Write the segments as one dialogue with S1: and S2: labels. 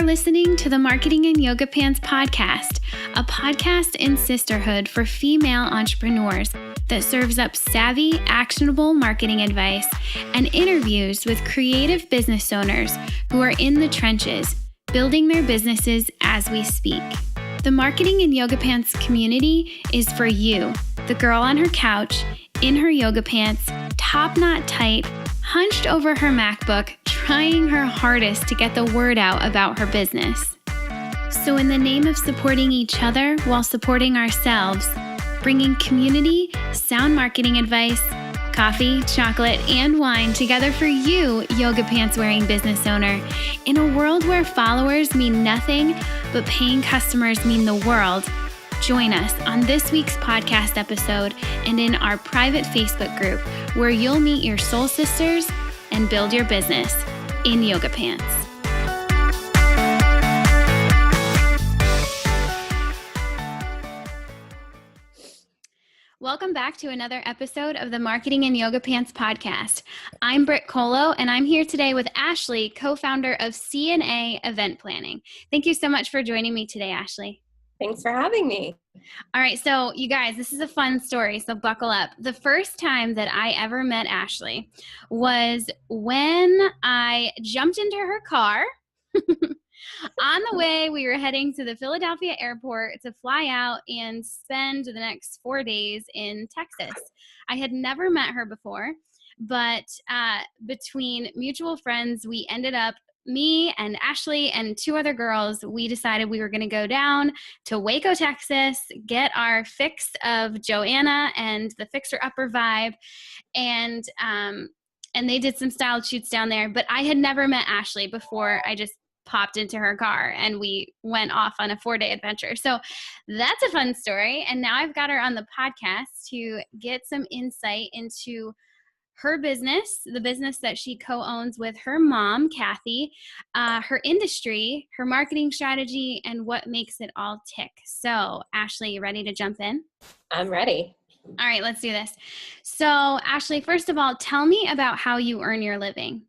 S1: listening to the Marketing in Yoga Pants podcast, a podcast in sisterhood for female entrepreneurs that serves up savvy, actionable marketing advice and interviews with creative business owners who are in the trenches, building their businesses as we speak. The Marketing in Yoga Pants community is for you, the girl on her couch, in her yoga pants, top knot tight, hunched over her MacBook, trying her hardest to get the word out about her business. So in the name of supporting each other while supporting ourselves, bringing community, sound marketing advice, coffee, chocolate, and wine together for you, yoga pants wearing business owner, in a world where followers mean nothing, but paying customers mean the world, join us on this week's podcast episode and in our private Facebook group where you'll meet your soul sisters and build your business in yoga pants. Welcome back to another episode of the Marketing in Yoga Pants podcast. I'm Brit Colo, and I'm here today with Ashley, co-founder of C&A Event Planning. Thank you so much for joining me today, Ashley.
S2: Thanks for having me.
S1: All right, so you guys, this is a fun story, so buckle up. The first time that I ever met Ashley was when I jumped into her car. On the way, we were heading to the Philadelphia airport to fly out and spend the next 4 days in Texas. I had never met her before, but between mutual friends, we ended up, me and Ashley and two other girls, we decided we were going to go down to Waco, Texas, get our fix of Joanna and the Fixer Upper vibe, and they did some style shoots down there. But I had never met Ashley before. I just popped into her car and we went off on a 4-day adventure. So that's a fun story. And now I've got her on the podcast to get some insight into her business, the business that she co-owns with her mom, Cathy, her industry, her marketing strategy, and what makes it all tick. So Ashley, you ready to jump in?
S2: I'm ready.
S1: All right, let's do this. So Ashley, first of all, tell me about how you earn your living.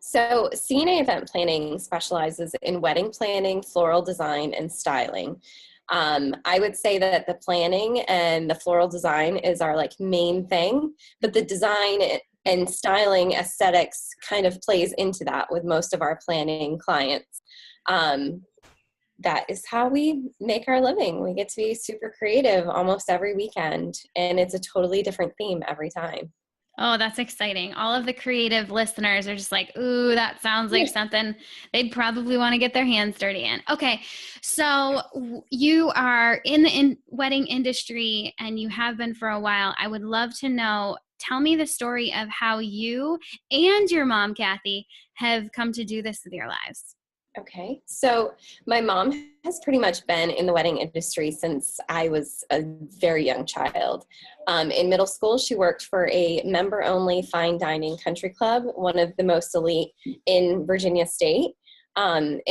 S2: So C&A Event Planning specializes in wedding planning, floral design, and styling. I would say that the planning and the floral design is our main thing, but the design and styling aesthetics kind of plays into that with most of our planning clients. That is how we make our living. We get to be super creative almost every weekend, and it's a totally different theme every time.
S1: Oh, that's exciting. All of the creative listeners are just like, ooh, that sounds like something they'd probably want to get their hands dirty in. Okay, so you are in the wedding industry and you have been for a while. I would love to know, tell me the story of how you and your mom, Cathy, have come to do this with your lives.
S2: Okay, so my mom has pretty much been in the wedding industry since I was a very young child. In middle school, she worked for a member-only fine dining country club, one of the most elite in Virginia State. And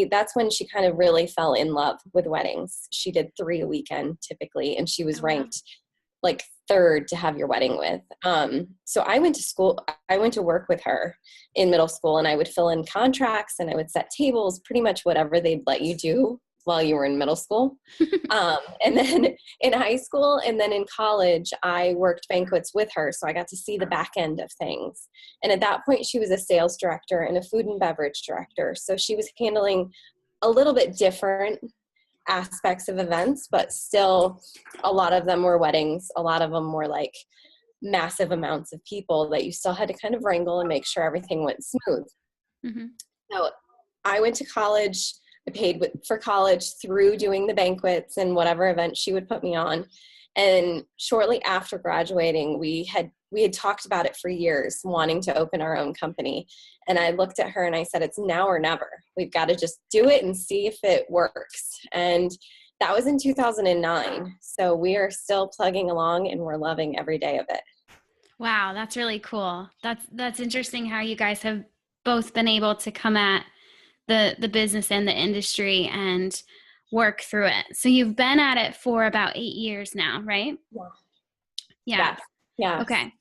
S2: that's when she kind of really fell in love with weddings. She did 3 a weekend typically, and she was ranked third to have your wedding with. So I went to work with her in middle school, and I would fill in contracts and I would set tables, pretty much whatever they'd let you do while you were in middle school. And then in high school and then in college, I worked banquets with her. So I got to see the back end of things. And at that point, she was a sales director and a food and beverage director. So she was handling a little bit different aspects of events, but still a lot of them were weddings. A lot of them were massive amounts of people that you still had to kind of wrangle and make sure everything went smooth. Mm-hmm. So I went to college. I paid for college through doing the banquets and whatever event she would put me on. And shortly after graduating, we had talked about it for years, wanting to open our own company. And I looked at her and I said, it's now or never. We've got to just do it and see if it works. And that was in 2009. So we are still plugging along and we're loving every day of it.
S1: Wow, that's really cool. That's interesting how you guys have both been able to come at the business and the industry and work through it. So you've been at it for about 8 years now, right?
S2: Yeah.
S1: Okay.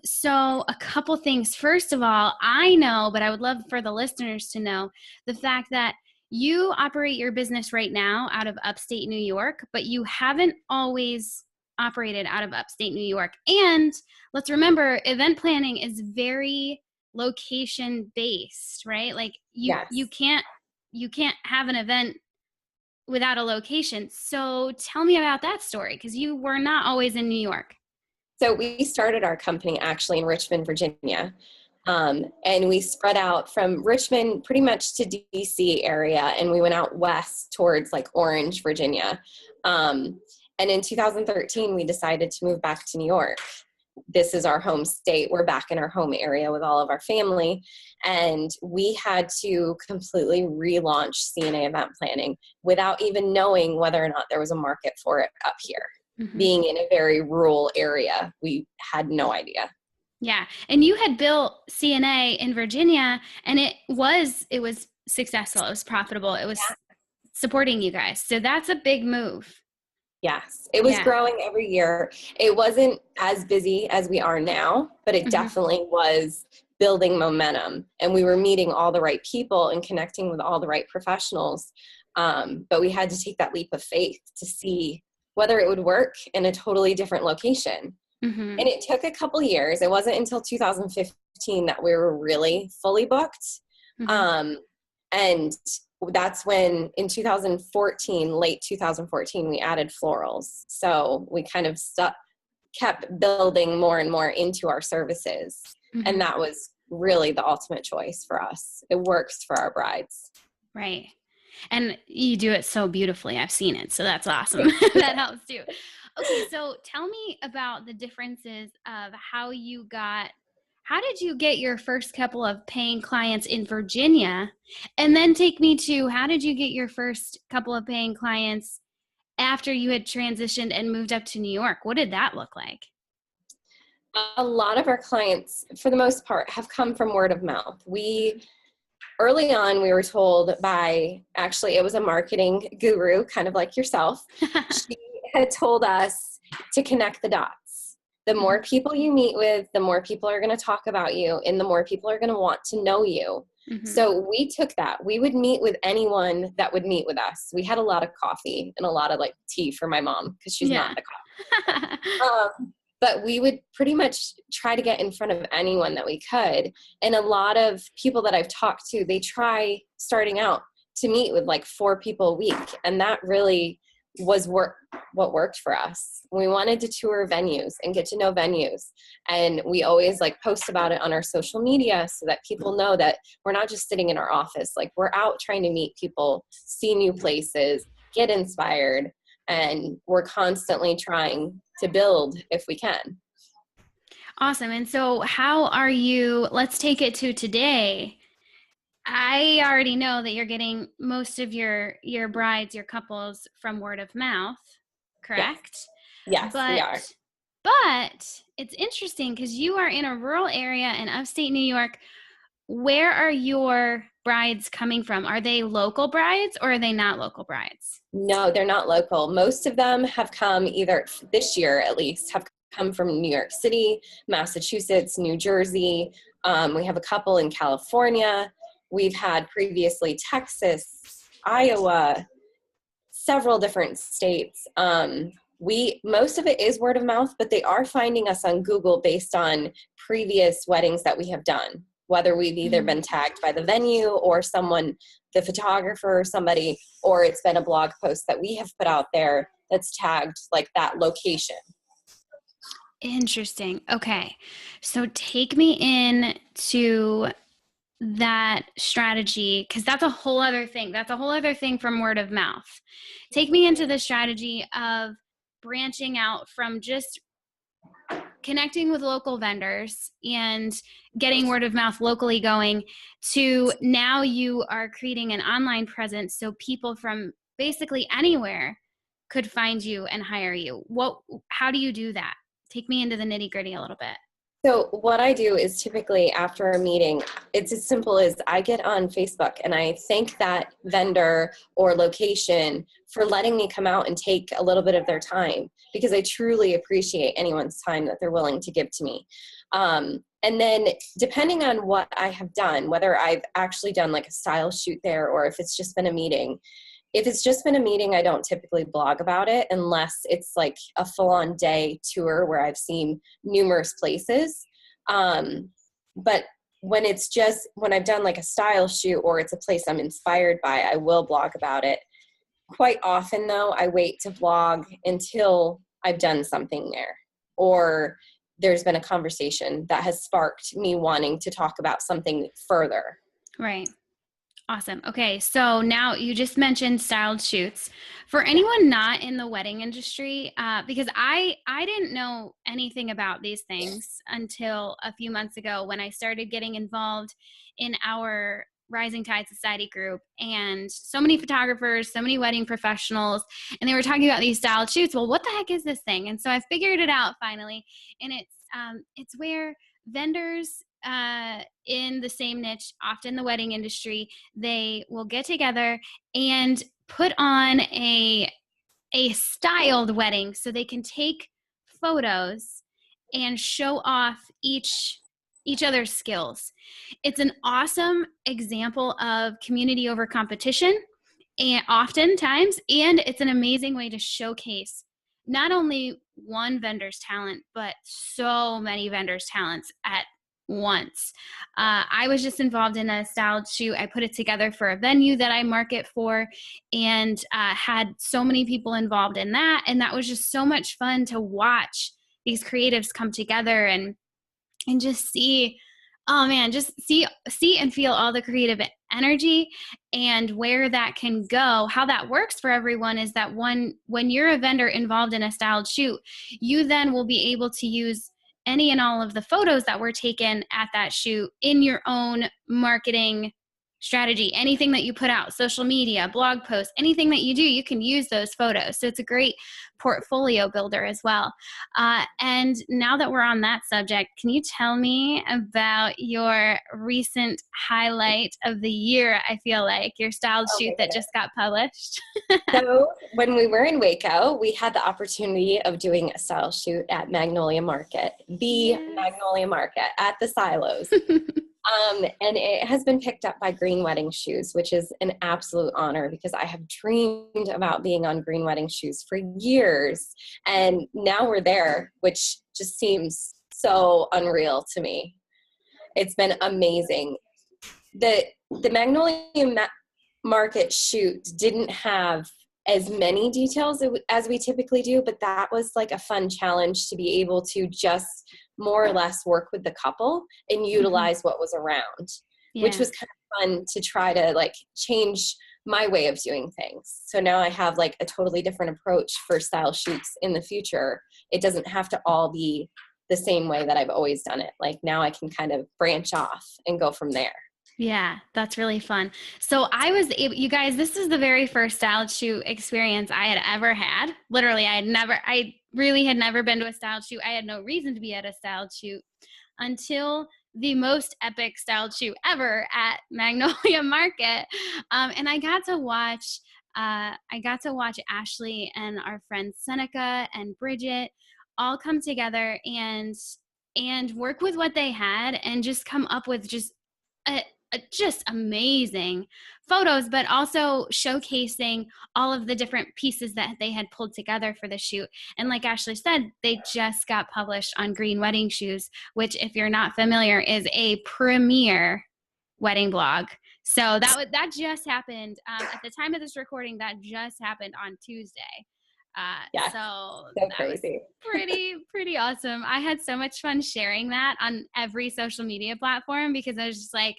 S1: So a couple things. First of all, I know, but I would love for the listeners to know the fact that you operate your business right now out of upstate New York, but you haven't always operated out of upstate New York. And let's remember, event planning is very location based, right? Like
S2: Yes.
S1: you can't have an event without a location. So tell me about that story, because you were not always in New York.
S2: So we started our company actually in Richmond, Virginia. And we spread out from Richmond pretty much to DC area, and we went out west towards like Orange, Virginia. And in 2013, we decided to move back to New York. This is our home state. We're back in our home area with all of our family. And we had to completely relaunch C&A Event Planning without even knowing whether or not there was a market for it up here. Mm-hmm. Being in a very rural area, we had no idea.
S1: Yeah. And you had built C&A in Virginia, and it was successful. It was profitable. It was supporting you guys. So that's a big move.
S2: Yes. It was growing every year. It wasn't as busy as we are now, but it definitely was building momentum. And we were meeting all the right people and connecting with all the right professionals. But we had to take that leap of faith to see whether it would work in a totally different location. Mm-hmm. And it took a couple years. It wasn't until 2015 that we were really fully booked. Mm-hmm. And that's when in 2014, late 2014, we added florals. So we kind of kept building more and more into our services. Mm-hmm. And that was really the ultimate choice for us. It works for our brides.
S1: Right. And you do it so beautifully. I've seen it. So that's awesome. That helps too. Okay. So tell me about the differences of how did you get your first couple of paying clients in Virginia? And then take me to, how did you get your first couple of paying clients after you had transitioned and moved up to New York? What did that look like?
S2: A lot of our clients, for the most part, have come from word of mouth. Early on, we were told by, actually, it was a marketing guru, kind of like yourself. She had told us to connect the dots. The more people you meet with, the more people are going to talk about you, and the more people are going to want to know you. Mm-hmm. So we took that. We would meet with anyone that would meet with us. We had a lot of coffee and a lot of like tea for my mom because she's not the coffee. But we would pretty much try to get in front of anyone that we could. And a lot of people that I've talked to, they try starting out to meet with like 4 people a week. And that really was what worked for us. We wanted to tour venues and get to know venues. And we always like post about it on our social media so that people know that we're not just sitting in our office. Like we're out trying to meet people, see new places, get inspired. And we're constantly trying to build if we can.
S1: Awesome. And so let's take it to today. I already know that you're getting most of your brides, your couples from word of mouth, correct?
S2: Yes, we are.
S1: But it's interesting because you are in a rural area in upstate New York. Where are your brides coming from? Are they local brides or are they not local brides?
S2: No, they're not local. Most of them have come either this year, at least, have come from New York City, Massachusetts, New Jersey. We have a couple in California. We've had previously Texas, Iowa, several different states. Most of it is word of mouth, but they are finding us on Google based on previous weddings that we have done. Whether we've either been tagged by the venue or someone, the photographer or somebody, or it's been a blog post that we have put out there that's tagged like that location.
S1: Interesting. Okay. So take me in to that strategy, because that's a whole other thing. That's a whole other thing from word of mouth. Take me into the strategy of branching out from just connecting with local vendors and getting word of mouth locally going to now you are creating an online presence so people from basically anywhere could find you and hire you. How do you do that? Take me into the nitty-gritty a little bit.
S2: So what I do is typically after a meeting, it's as simple as I get on Facebook and I thank that vendor or location for letting me come out and take a little bit of their time, because I truly appreciate anyone's time that they're willing to give to me. And then depending on what I have done, whether I've actually done like a style shoot there or if it's just been a meeting, if it's just been a meeting, I don't typically blog about it unless it's like a full-on day tour where I've seen numerous places. But when I've done like a style shoot or it's a place I'm inspired by, I will blog about it. Quite often though, I wait to blog until I've done something there, or there's been a conversation that has sparked me wanting to talk about something further.
S1: Right. Awesome. Okay. So now you just mentioned styled shoots. For anyone not in the wedding industry, because I didn't know anything about these things until a few months ago when I started getting involved in our Rising Tide Society group, and so many photographers, so many wedding professionals, and they were talking about these styled shoots. Well, what the heck is this thing? And so I figured it out finally, and it's where vendors in the same niche, often the wedding industry, they will get together and put on a styled wedding so they can take photos and show off each other's skills. It's an awesome example of community over competition, and oftentimes, and it's an amazing way to showcase not only one vendor's talent, but so many vendors' talents at once. I was just involved in a styled shoot. I put it together for a venue that I market for, and had so many people involved in that. And that was just so much fun to watch these creatives come together and just see, oh man, just see and feel all the creative energy and where that can go. How that works for everyone is that when you're a vendor involved in a styled shoot, you then will be able to use any and all of the photos that were taken at that shoot in your own marketing strategy. Anything that you put out, social media, blog posts, anything that you do, you can use those photos. So it's a great portfolio builder as well. And now that we're on that subject, can you tell me about your recent highlight of the year? I feel like your styled shoot that just got published.
S2: So when we were in Waco, we had the opportunity of doing a style shoot at Magnolia Market, Magnolia Market at the Silos. And it has been picked up by Green Wedding Shoes, which is an absolute honor because I have dreamed about being on Green Wedding Shoes for years. And now we're there, which just seems so unreal to me. It's been amazing. The Magnolia Market shoot didn't have as many details as we typically do, but that was like a fun challenge to be able to just more or less work with the couple and utilize what was around, which was kind of fun to try to like change my way of doing things. So now I have like a totally different approach for style shoots in the future. It doesn't have to all be the same way that I've always done it. Like now I can kind of branch off and go from there.
S1: Yeah, that's really fun. So I was able, you guys, this is the very first styled shoot experience I had ever had. Literally, I really had never been to a styled shoot. I had no reason to be at a styled shoot until the most epic styled shoot ever at Magnolia Market. And I got to watch Ashley and our friends Seneca and Bridget all come together and work with what they had and just come up with just just amazing photos, but also showcasing all of the different pieces that they had pulled together for the shoot. And like Ashley said, they just got published on Green Wedding Shoes, which, if you're not familiar, is a premier wedding blog. So that just happened at the time of this recording. That just happened on Tuesday. So that
S2: crazy.
S1: Was pretty awesome. I had so much fun sharing that on every social media platform because I was just like,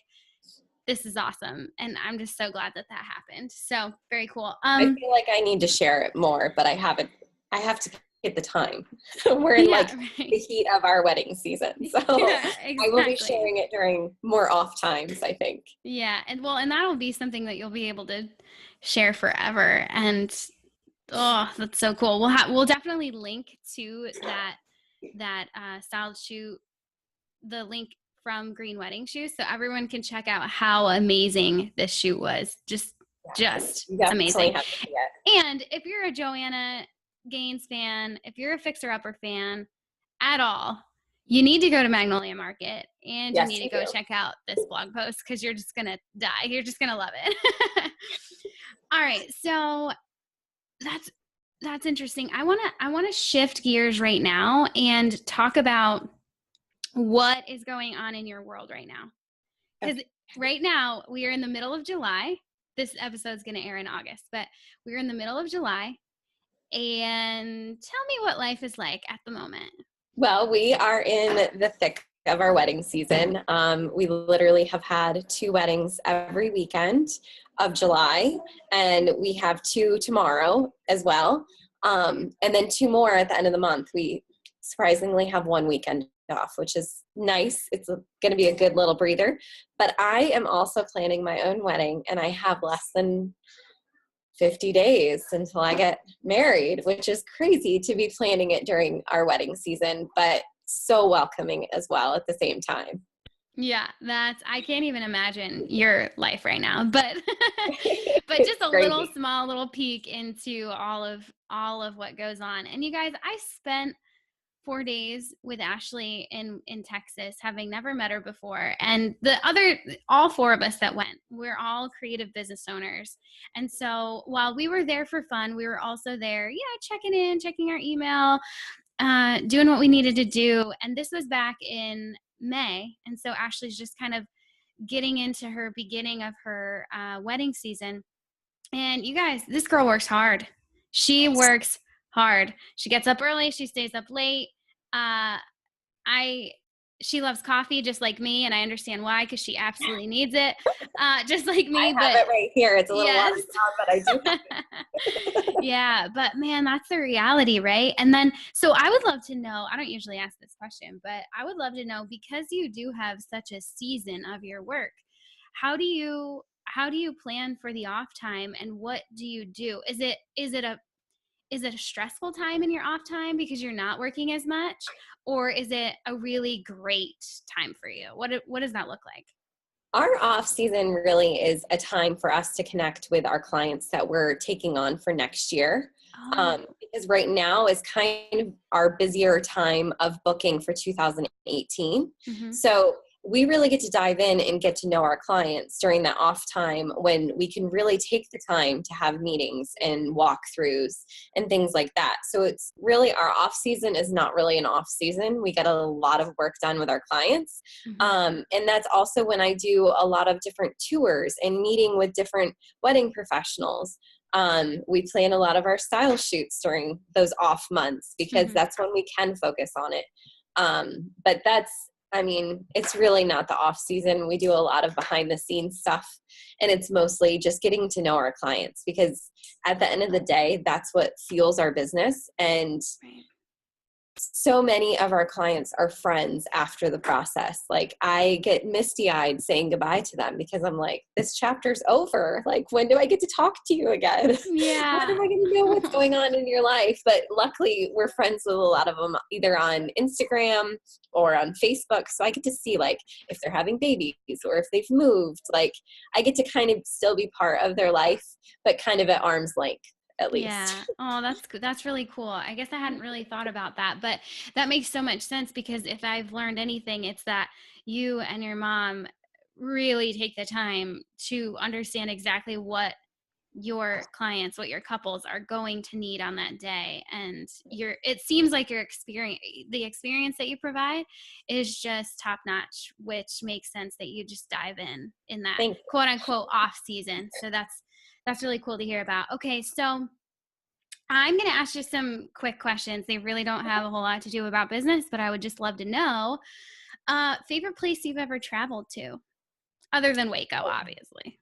S1: this is awesome. And I'm just so glad that happened. So very cool.
S2: I feel like I need to share it more, but I have to get the time. We're in the heat of our wedding season. So exactly. I will be sharing it during more off times, I think.
S1: Yeah. And that'll be something that you'll be able to share forever. And oh, that's so cool. We'll definitely link to that styled shoot the link from Green Wedding Shoes so everyone can check out how amazing this shoot was. Just
S2: You definitely
S1: amazing.
S2: have to see it.
S1: And if you're a Joanna Gaines fan, if you're a Fixer Upper fan at all, you need to go to Magnolia Market and you need to go check out this blog post because you're just going to die. You're just going to love it. All right. So that's interesting. I want to shift gears right now and talk about what is going on in your world right now. Because right now we are in the middle of July. This episode is going to air in August, but we're in the middle of July. And tell me what life is like at the moment.
S2: Well, we are in the thick of our wedding season. We literally have had 2 weddings every weekend of July, and we have 2 tomorrow as well. And then 2 more at the end of the month. We surprisingly have 1 weekend off, which is nice. It's going to be a good little breather. But I am also planning my own wedding, and I have less than 50 days until I get married, which is crazy to be planning it during our wedding season, but so welcoming as well at the same time.
S1: Yeah, I can't even imagine your life right now, but just a small little peek into all of what goes on. And you guys, I spent 4 days with Ashley in Texas, having never met her before. And all 4 of us that went, we're all creative business owners. And so while we were there for fun, we were also there, checking our email, doing what we needed to do. And this was back in May. And so Ashley's just kind of getting into her beginning of her wedding season. And you guys, this girl works hard. She works hard. She gets up early. She stays up late. She loves coffee just like me, and I understand why, because she absolutely needs it, just like me.
S2: I have it right here. It's a little watered down, but I do.
S1: Yeah, but man, that's the reality, right? And then, so I would love to know, I don't usually ask this question, but I would love to know, because you do have such a season of your work, how do you plan for the off time, and what do you do? Is it a stressful time in your off time because you're not working as much, or is it a really great time for you? What does that look like?
S2: Our off season really is a time for us to connect with our clients that we're taking on for next year. Because right now is kind of our busier time of booking for 2018. Mm-hmm. So we really get to dive in and get to know our clients during that off time, when we can really take the time to have meetings and walkthroughs and things like that. So it's really, our off season is not really an off season. We get a lot of work done with our clients. Mm-hmm. And that's also when I do a lot of different tours and meeting with different wedding professionals. We plan a lot of our style shoots during those off months, because mm-hmm. that's when we can focus on it. But it's really not the off season. We do a lot of behind the scenes stuff, and it's mostly just getting to know our clients, because at the end of the day, that's what fuels our business. And so many of our clients are friends after the process. Like, I get misty-eyed saying goodbye to them, because I'm like, this chapter's over. Like, when do I get to talk to you again?
S1: Yeah.
S2: When am I going to know what's going on in your life? But luckily, we're friends with a lot of them, either on Instagram or on Facebook. So I get to see, like, if they're having babies or if they've moved. Like, I get to kind of still be part of their life, but kind of at arm's length. At least.
S1: Yeah. Oh, that's good. That's really cool. I guess I hadn't really thought about that, but that makes so much sense, because if I've learned anything, it's that you and your mom really take the time to understand exactly what your clients, what your couples are going to need on that day. And it seems like the experience that you provide is just top notch, which makes sense that you just dive in that quote unquote off season. So that's really cool to hear about. Okay, so I'm going to ask you some quick questions. They really don't have a whole lot to do about business, but I would just love to know, favorite place you've ever traveled to, other than Waco, obviously.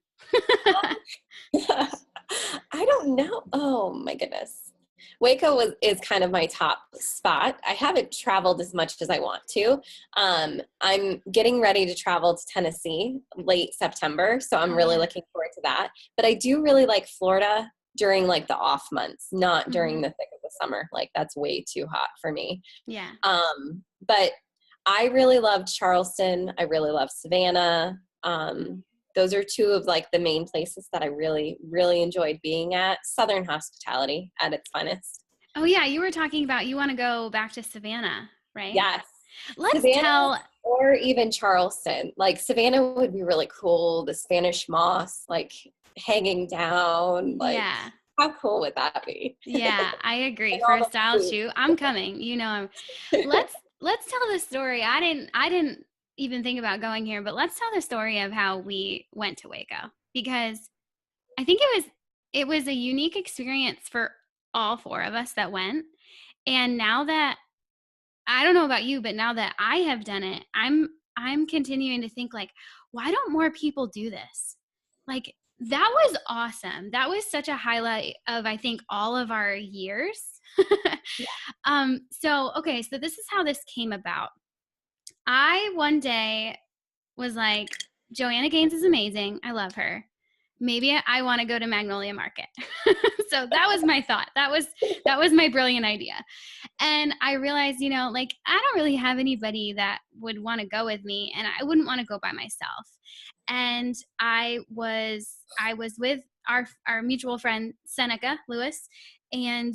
S2: I don't know. Oh my goodness. Waco is kind of my top spot. I haven't traveled as much as I want to. I'm getting ready to travel to Tennessee late September, so I'm really looking forward to that. But I do really like Florida during like the off months, not during the thick of the summer. Like, that's way too hot for me.
S1: Yeah.
S2: But I really loved Charleston. I really love Savannah. Those are two of like the main places that I really, really enjoyed being at. Southern hospitality at its finest.
S1: Oh yeah, you were talking about you want to go back to Savannah, right?
S2: Yes.
S1: Let's
S2: Savannah
S1: tell.
S2: or even Charleston. Like Savannah would be really cool. The Spanish moss, like hanging down. Like
S1: Yeah.
S2: how cool would that be?
S1: Yeah, I agree.
S2: And
S1: For
S2: all
S1: a
S2: the
S1: style
S2: food.
S1: shoot, I'm coming. Let's tell the story. I didn't even think about going here, but let's tell the story of how we went to Waco, because I think it was a unique experience for all four of us that went. And now that I don't know about you, but now that I have done it, I'm continuing to think like, why don't more people do this? Like that was awesome. That was such a highlight of I think all of our years. So okay, so this is how this came about. I one day was like, Joanna Gaines is amazing. I love her. Maybe I want to go to Magnolia Market. So that was my thought. That was my brilliant idea. And I realized, like I don't really have anybody that would want to go with me, and I wouldn't want to go by myself. And I was with our mutual friend Seneca Lewis, and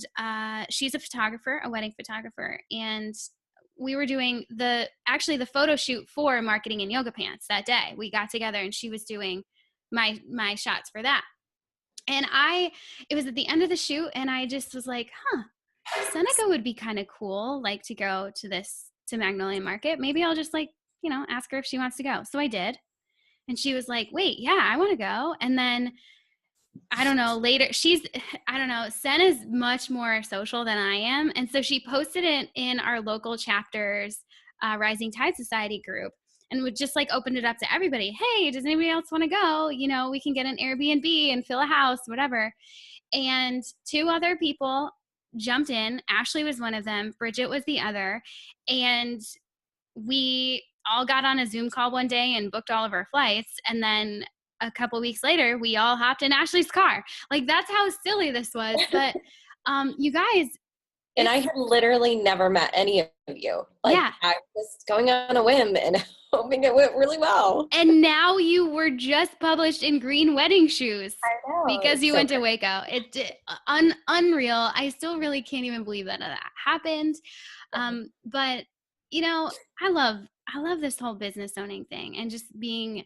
S1: she's a photographer, a wedding photographer, and we were doing the photo shoot for Marketing and Yoga Pants that day. We got together and she was doing my shots for that. And it was at the end of the shoot and I just was like, Seneca would be kind of cool, like to go to Magnolia Market. Maybe I'll just ask her if she wants to go. So I did. And she was like, wait, yeah, I want to go. And then I don't know, later, I don't know, Sen is much more social than I am. And so she posted it in our local chapter's Rising Tide Society group and would just opened it up to everybody. Hey, does anybody else want to go? We can get an Airbnb and fill a house, whatever. And two other people jumped in. Ashley was one of them. Bridget was the other. And we all got on a Zoom call one day and booked all of our flights. And then a couple weeks later, we all hopped in Ashley's car. Like that's how silly this was. But you guys.
S2: And I had literally never met any of you.
S1: Yeah.
S2: I was going on a whim and hoping it went really well.
S1: And now you were just published in Green Wedding Shoes.
S2: I know.
S1: Because you went to Waco. Unreal. I still really can't even believe that happened. But I love this whole business owning thing and just being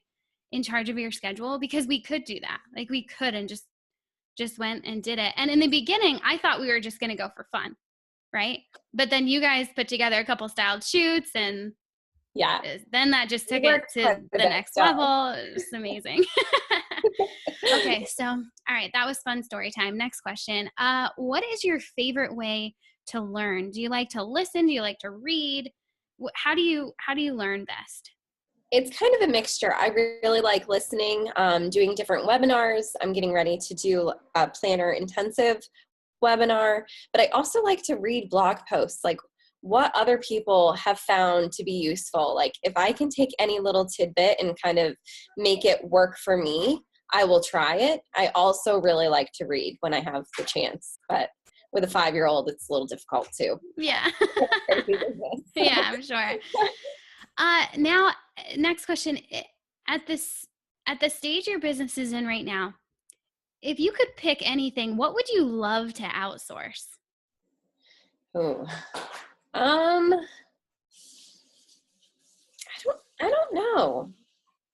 S1: in charge of your schedule, because we could do that. Like we could and just went and did it. And in the beginning, I thought we were just going to go for fun, right? But then you guys put together a couple styled shoots, and
S2: yeah,
S1: then that just took it to the next level. It's amazing. Okay, so all right, that was fun story time. Next question. What is your favorite way to learn? Do you like to listen? Do you like to read? How do you learn best?
S2: It's kind of a mixture. I really like listening, doing different webinars. I'm getting ready to do a planner intensive webinar, but I also like to read blog posts, like what other people have found to be useful. Like if I can take any little tidbit and kind of make it work for me, I will try it. I also really like to read when I have the chance, but with a 5-year-old, it's a little difficult too.
S1: Yeah. Yeah, I'm sure. Now, next question. At the stage your business is in right now, if you could pick anything, what would you love to outsource?
S2: Oh, I don't know.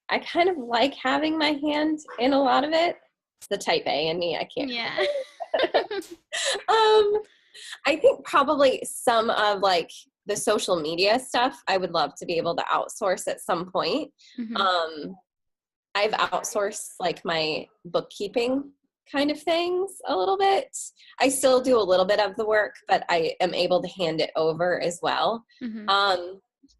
S2: I kind of like having my hand in a lot of it. It's the type A in me. I can't.
S1: Yeah.
S2: I think probably some of the social media stuff I would love to be able to outsource at some point. Mm-hmm. I've outsourced my bookkeeping kind of things a little bit. I still do a little bit of the work, but I am able to hand it over as well. Mm-hmm.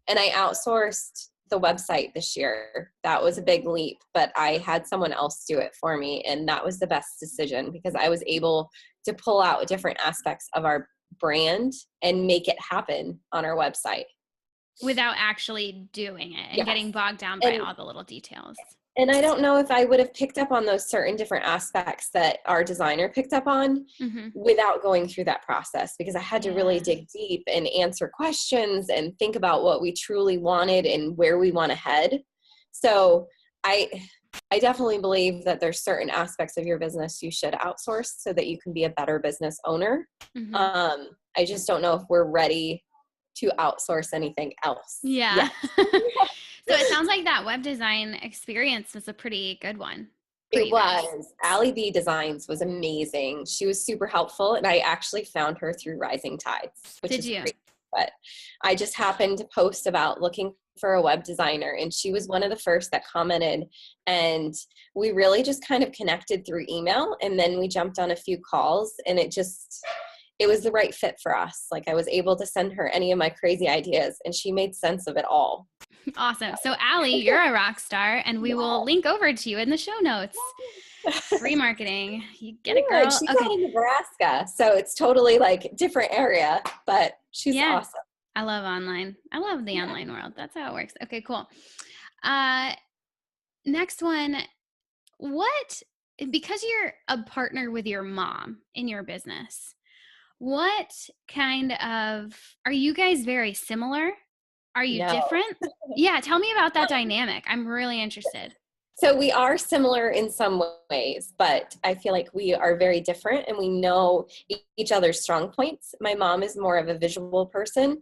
S2: And I outsourced the website this year. That was a big leap, but I had someone else do it for me. And that was the best decision because I was able to pull out different aspects of our brand and make it happen on our website.
S1: Without actually doing it and getting bogged down by all the little details.
S2: And I don't know if I would have picked up on those certain different aspects that our designer picked up on without going through that process, because I had to really dig deep and answer questions and think about what we truly wanted and where we want to head. So I definitely believe that there's certain aspects of your business you should outsource so that you can be a better business owner. I just don't know if we're ready to outsource anything else.
S1: Yeah. So it sounds like that web design experience was a pretty good one.
S2: It was. Allie B Designs was amazing. She was super helpful, and I actually found her through Rising Tides, which is great. But I just happened to post about looking for a web designer, and she was one of the first that commented, and we really just kind of connected through email, and then we jumped on a few calls, and it was the right fit for us. Like, I was able to send her any of my crazy ideas, and she made sense of it all.
S1: Awesome. So Allie, you're a rock star, and we will link over to you in the show notes. Free marketing. You get it, girl.
S2: She's out in Nebraska, so it's totally like different area, but she's awesome.
S1: I love online. I love the online world. That's how it works. Okay, cool. Next one. Because you're a partner with your mom in your business, what are you guys very similar? Are you different? Yeah, tell me about that dynamic. I'm really interested.
S2: So we are similar in some ways, but I feel like we are very different, and we know each other's strong points. My mom is more of a visual person.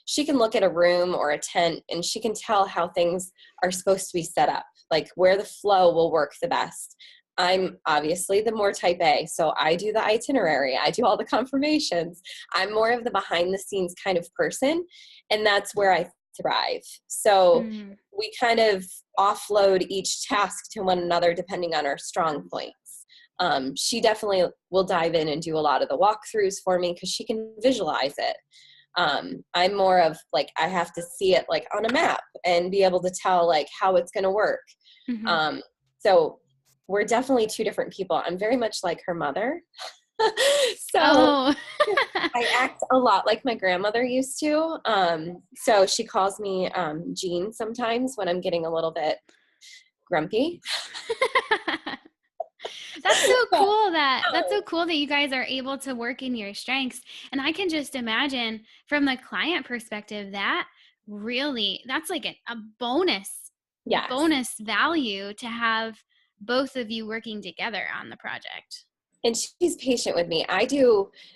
S2: She can look at a room or a tent, and she can tell how things are supposed to be set up, like where the flow will work the best. I'm obviously the more type A, so I do the itinerary. I do all the confirmations. I'm more of the behind the scenes kind of person, and that's where I thrive. So we kind of offload each task to one another depending on our strong points. She definitely will dive in and do a lot of the walkthroughs for me because she can visualize it. I'm more of like, I have to see it like on a map and be able to tell like how it's going to work. So we're definitely two different people. I'm very much like her mother. I act a lot like my grandmother used to. So she calls me Jean sometimes when I'm getting a little bit grumpy.
S1: That's so cool that you guys are able to work in your strengths. And I can just imagine from the client perspective that's like a bonus value to have both of you working together on the project.
S2: And she's patient with me.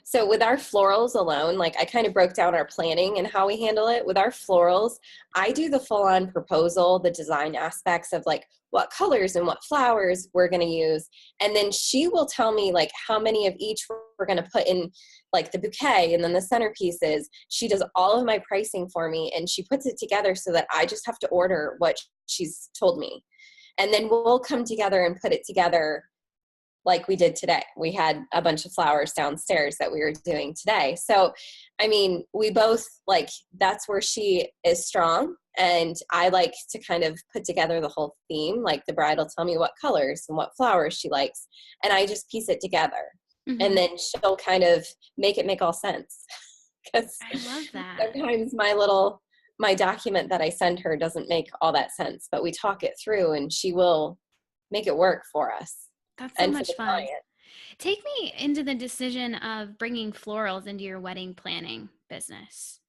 S2: So with our florals alone, like I kind of broke down our planning and how we handle it. With our florals, I do the full-on proposal, the design aspects of like what colors and what flowers we're going to use. And then she will tell me like how many of each we're going to put in like the bouquet and then the centerpieces. She does all of my pricing for me, and she puts it together so that I just have to order what she's told me. And then we'll come together and put it together like we did today. We had a bunch of flowers downstairs that we were doing today. So, I mean, we both like, that's where she is strong. And I like to kind of put together the whole theme. Like the bride will tell me what colors and what flowers she likes. And I just piece it together. And then she'll kind of make it make all sense. Because
S1: I love that.
S2: Sometimes my document that I send her doesn't make all that sense, but we talk it through and she will make it work for us.
S1: That's so much fun. Take me into the decision of bringing florals into your wedding planning business.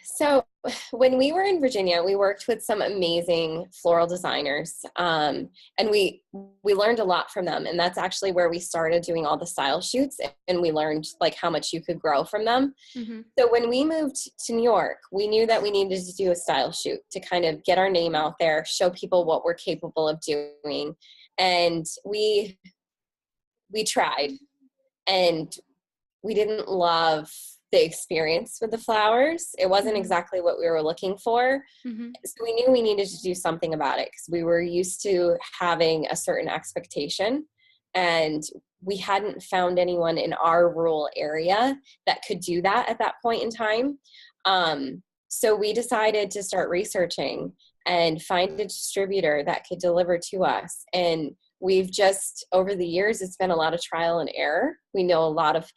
S2: So when we were in Virginia, we worked with some amazing floral designers, and we learned a lot from them. And that's actually where we started doing all the style shoots, and we learned like how much you could grow from them. So when we moved to New York, we knew that we needed to do a style shoot to kind of get our name out there, show people what we're capable of doing. And we tried, and we didn't love the experience with the flowers. It wasn't exactly what we were looking for. So we knew we needed to do something about it because we were used to having a certain expectation, and we hadn't found anyone in our rural area that could do that at that point in time. So we decided to start researching and find a distributor that could deliver to us. And we've just, over the years, it's been a lot of trial and error. We know a lot of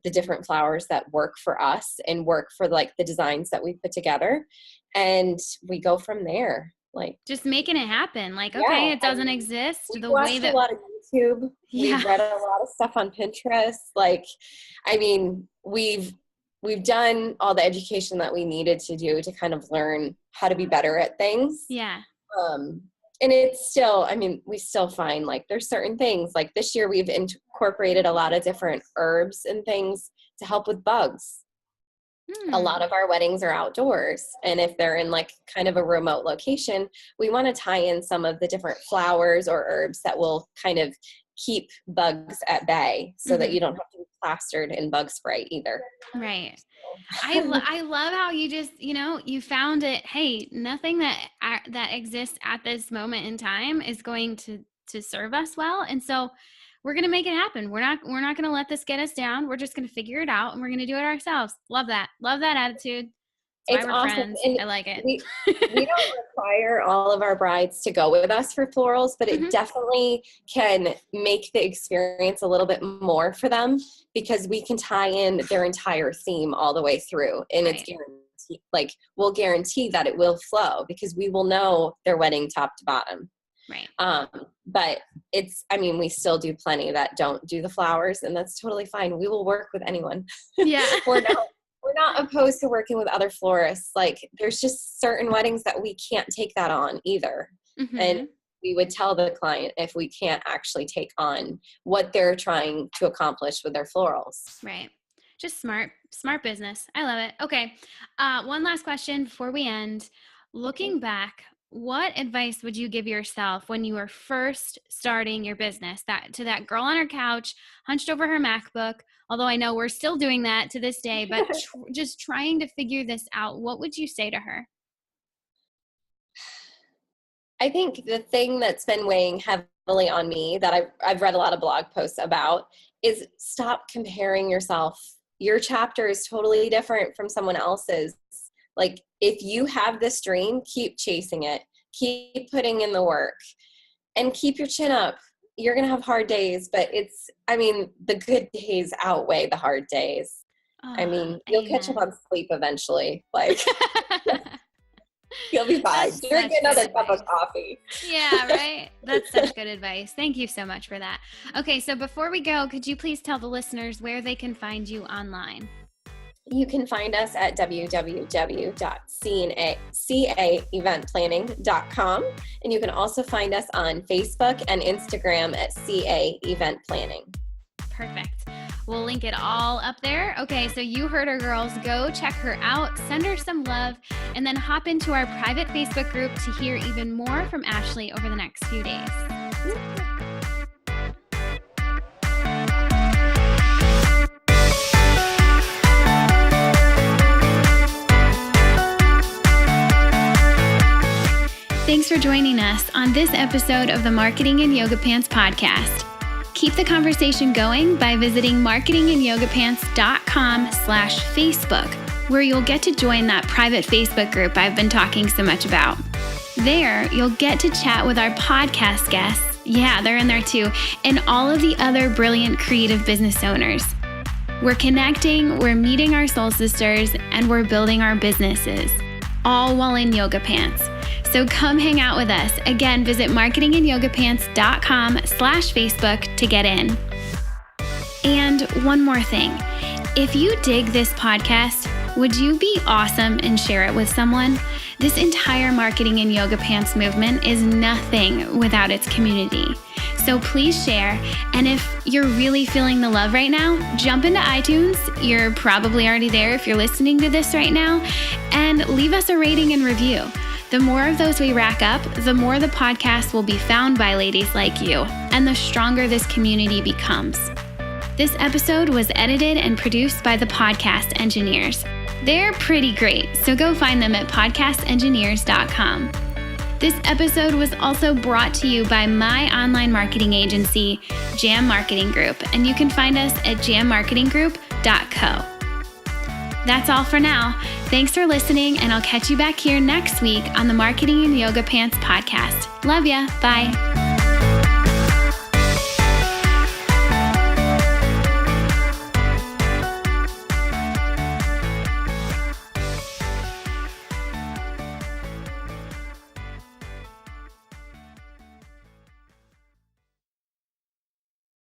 S2: the different flowers that work for us and work for like the designs that we put together, and we go from there. Like,
S1: just making it happen. Like,
S2: yeah,
S1: okay, it doesn't exist
S2: we
S1: the way
S2: watched a
S1: that,
S2: lot of YouTube.
S1: yeah.
S2: We've read a lot of stuff on Pinterest. Like, I mean, we've done all the education that we needed to do to kind of learn how to be better at things.
S1: Yeah.
S2: And it's still, I mean, we still find like there's certain things like this year we've incorporated a lot of different herbs and things to help with bugs. A lot of our weddings are outdoors. And if they're in like kind of a remote location, we want to tie in some of the different flowers or herbs that will kind of keep bugs at bay so that you don't have to be plastered in bug spray either.
S1: Right. I love how you just, you found it. Hey, nothing that exists at this moment in time is going to serve us well. And so we're going to make it happen. We're not going to let this get us down. We're just going to figure it out and we're going to do it ourselves. Love that. Love that attitude. That's why we're
S2: awesome.
S1: friends.
S2: And
S1: I like it.
S2: We don't require all of our brides to go with us for florals, but it definitely can make the experience a little bit more for them because we can tie in their entire theme all the way through. And it's guaranteed, like we'll guarantee that it will flow because we will know their wedding top to bottom.
S1: Right.
S2: But we still do plenty that don't do the flowers, and that's totally fine. We will work with anyone.
S1: Yeah.
S2: We're not opposed to working with other florists. Like there's just certain weddings that we can't take that on either. And we would tell the client if we can't actually take on what they're trying to accomplish with their florals.
S1: Right. Just smart business. I love it. Okay. One last question before we end. Looking back, what advice would you give yourself when you were first starting your business? To that girl on her couch, hunched over her MacBook, although I know we're still doing that to this day, but just trying to figure this out. What would you say to her?
S2: I think the thing that's been weighing heavily on me that I've read a lot of blog posts about is stop comparing yourself. Your chapter is totally different from someone else's. Like if you have this dream, keep chasing it, keep putting in the work and keep your chin up. You're going to have hard days, but the good days outweigh the hard days. You'll catch up on sleep eventually. Like you'll be fine. Drink another cup of coffee.
S1: Yeah, right. That's such good advice. Thank you so much for that. Okay. So before we go, could you please tell the listeners where they can find you online?
S2: You can find us at www.caeventplanning.com. And you can also find us on Facebook and Instagram at CA Event Planning.
S1: Perfect. We'll link it all up there. Okay, so you heard her, girls. Go check her out, send her some love, and then hop into our private Facebook group to hear even more from Ashley over the next few days. Thanks for joining us on this episode of the Marketing in Yoga Pants podcast. Keep the conversation going by visiting marketinginYogaPants.com/Facebook, where you'll get to join that private Facebook group I've been talking so much about. There, you'll get to chat with our podcast guests. Yeah, they're in there too, and all of the other brilliant creative business owners. We're connecting, we're meeting our soul sisters, and we're building our businesses, all while in yoga pants. So come hang out with us. Again, visit marketinginYogaPants.com/Facebook to get in. And one more thing. If you dig this podcast, would you be awesome and share it with someone? This entire Marketing in Yoga Pants movement is nothing without its community. So please share. And if you're really feeling the love right now, jump into iTunes. You're probably already there if you're listening to this right now. And leave us a rating and review. The more of those we rack up, the more the podcast will be found by ladies like you, and the stronger this community becomes. This episode was edited and produced by the Podcast Engineers. They're pretty great, so go find them at podcastengineers.com. This episode was also brought to you by my online marketing agency, Jam Marketing Group, and you can find us at jammarketinggroup.co. That's all for now. Thanks for listening, and I'll catch you back here next week on the Marketing in Yoga Pants podcast. Love ya. Bye.